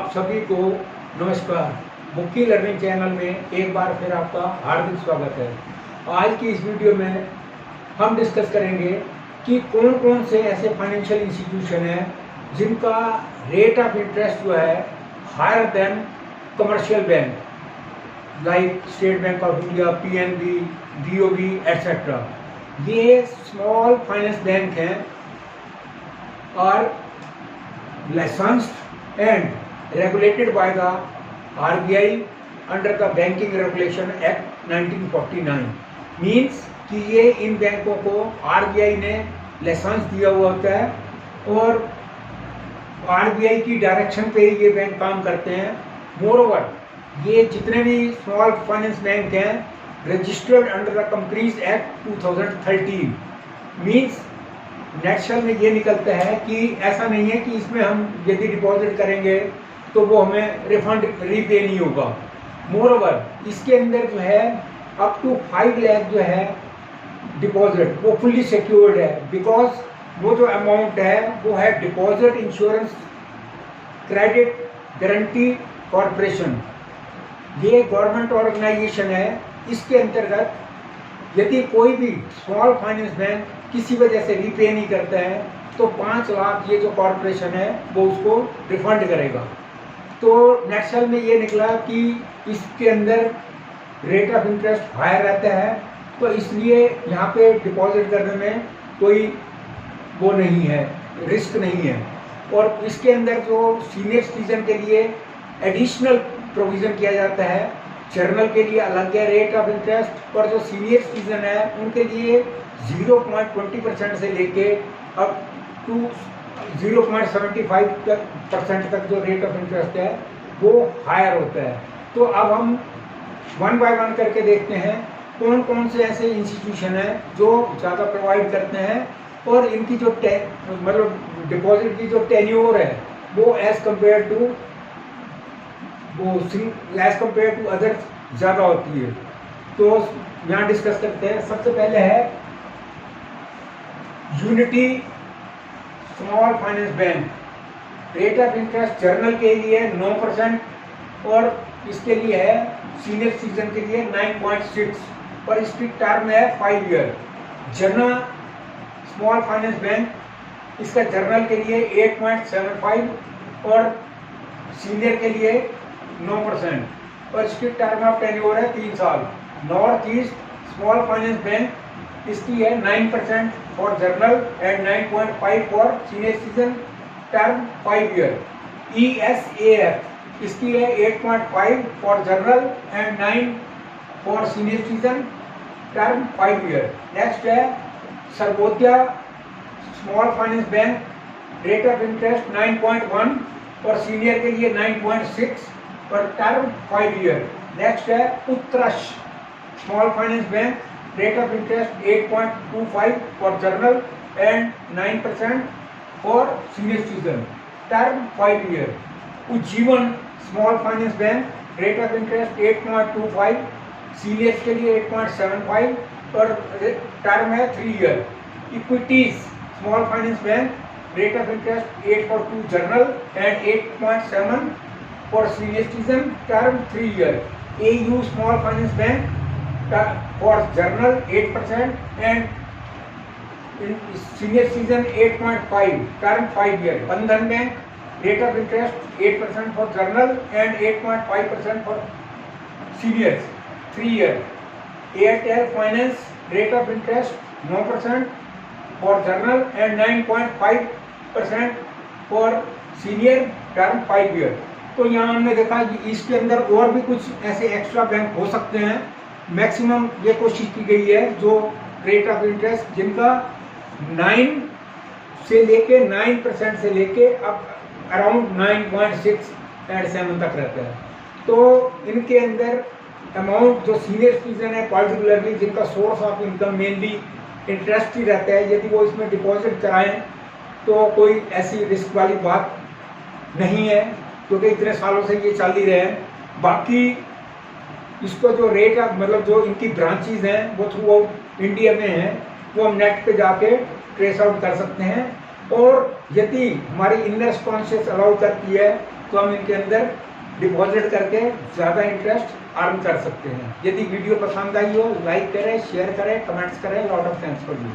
आप सभी को नमस्कार। बुक्की लर्निंग चैनल में एक बार फिर आपका हार्दिक स्वागत है। आज की इस वीडियो में हम डिस्कस करेंगे कि कौन कौन से ऐसे फाइनेंशियल इंस्टीट्यूशन हैं जिनका रेट ऑफ इंटरेस्ट जो है higher than commercial bank, like State Bank of India, PNB, BOB etcetera. ये स्मॉल फाइनेंस बैंक हैं और licensed and regulated by the RBI under the Banking Regulation Act 1949। Means कि ये इन बैंकों को RBI ने लाइसेंस दिया हुआ होता है और RBI की डायरेक्शन पे ही ये बैंक काम करते हैं। मोरओवर ये जितने भी स्मॉल फाइनेंस बैंक हैं registered under the companies act 2013। Means nutshell में ये निकलता है कि ऐसा नहीं है कि इसमें हम यदि डिपॉजिट करेंगे तो वो हमें रिफंड रीपे नहीं होगा। मोरओवर इसके अंदर जो है अप टू 5 लाख जो है डिपॉजिट वो फुल्ली सिक्योर्ड है, बिकॉज वो जो अमाउंट है वो है deposit insurance credit guarantee corporation. ये गवर्नमेंट ऑर्गेनाइजेशन है। इसके अंतर्गत यदि कोई भी स्मॉल फाइनेंस बैंक किसी वजह से रीपे नहीं करता है तो 5 लाख ये जो कॉरपोरेशन है वो उसको रिफंड करेगा। तो नेटशल में ये निकला कि इसके अंदर रेट ऑफ इंटरेस्ट हायर रहता है, तो इसलिए यहाँ पे डिपॉजिट करने में कोई वो नहीं है, रिस्क नहीं है। और इसके अंदर जो सीनियर सिटीजन के लिए एडिशनल प्रोविज़न किया जाता है। जर्नल के लिए अलग है रेट ऑफ इंटरेस्ट, और जो सीनियर सिटीजन है उनके लिए 0.20% से लेके अब टू 0.75% तक जो रेट ऑफ इंटरेस्ट है वो हायर होता है। तो अब हम वन बाय वन करके देखते हैं कौन कौन से ऐसे इंस्टीट्यूशन हैं जो ज़्यादा प्रोवाइड करते हैं और इनकी जो मतलब डिपॉजिट की जो टेन्योर है वो एज कम्पेयर टू अदर ज़्यादा होती है। तो यहाँ डिस्कस करते हैं। सबसे पहले है unity small finance bank. Rate of interest journal के लिए 9% और इसके लिए है सीनियर सिटीजन के लिए 9.6 और इसकी टर्म है 5 ईयर। जना स्मॉल फाइनेंस बैंक इसका जर्नल के लिए 8.75 और सीनियर के लिए 9% और इसकी टर्म ऑफ टेन्योर है 3 साल। North east small finance bank इसकी है 9% for general and 9.5 for senior citizen, term 5 year. ESAF इसकी है 8.5 for general and 9 for senior citizen, term 5 year. Next है Sarvodaya small finance bank, rate of interest 9.1 और senior के लिए 9.6 और टर्म 5 ईयर। नेक्स्ट है Utkarsh small finance bank, rate of interest 8.25 for general and 9% for senior citizen, term 5 year. Ujjivan small finance bank, rate of interest 8.25, seniors के लिए 8.75 और term है 3 year. Equitas small finance bank, rate of interest 8.2 general and 8.7 for senior citizen, term 3 year. AU small finance bank for journal 8% and in senior citizen 8.5, term 5 year. Bandhan bank, rate of interest 8% for journal and 8.5% for seniors, 3 year. Airtel finance, rate of interest 9% for journal and 9.5% for senior, term 5 year. तो यहाँ हमने देखा कि इसके अंदर और भी कुछ ऐसे एक्स्ट्रा बैंक हो सकते हैं। मैक्सिमम ये कोशिश की गई है जो रेट ऑफ इंटरेस्ट जिनका 9 से लेके 9% से लेके अब अराउंड 9.6 एंड 7 तक रहता है। तो इनके अंदर अमाउंट जो सीनियर सिटीजन है पर्टिकुलरली जिनका source of income mainly interest ही रहता है, यदि वो इसमें डिपॉजिट कराएं तो कोई ऐसी रिस्क वाली बात नहीं है क्योंकि इतने सालों से ये चल ही रहे हैं। बाकी इसको जो रेट ऑफ मतलब जो इनकी ब्रांचेज हैं वो थ्रू आउट इंडिया में हैं, वो हम नेट पे जाके ट्रेस आउट कर सकते हैं। और यदि हमारी इनर कॉन्शियस अलाउ करती है तो हम इनके अंदर डिपॉजिट करके ज़्यादा इंटरेस्ट अर्न कर सकते हैं। यदि वीडियो पसंद आई हो, लाइक करें, शेयर करें, कमेंट्स करें। Lot of thanks for you.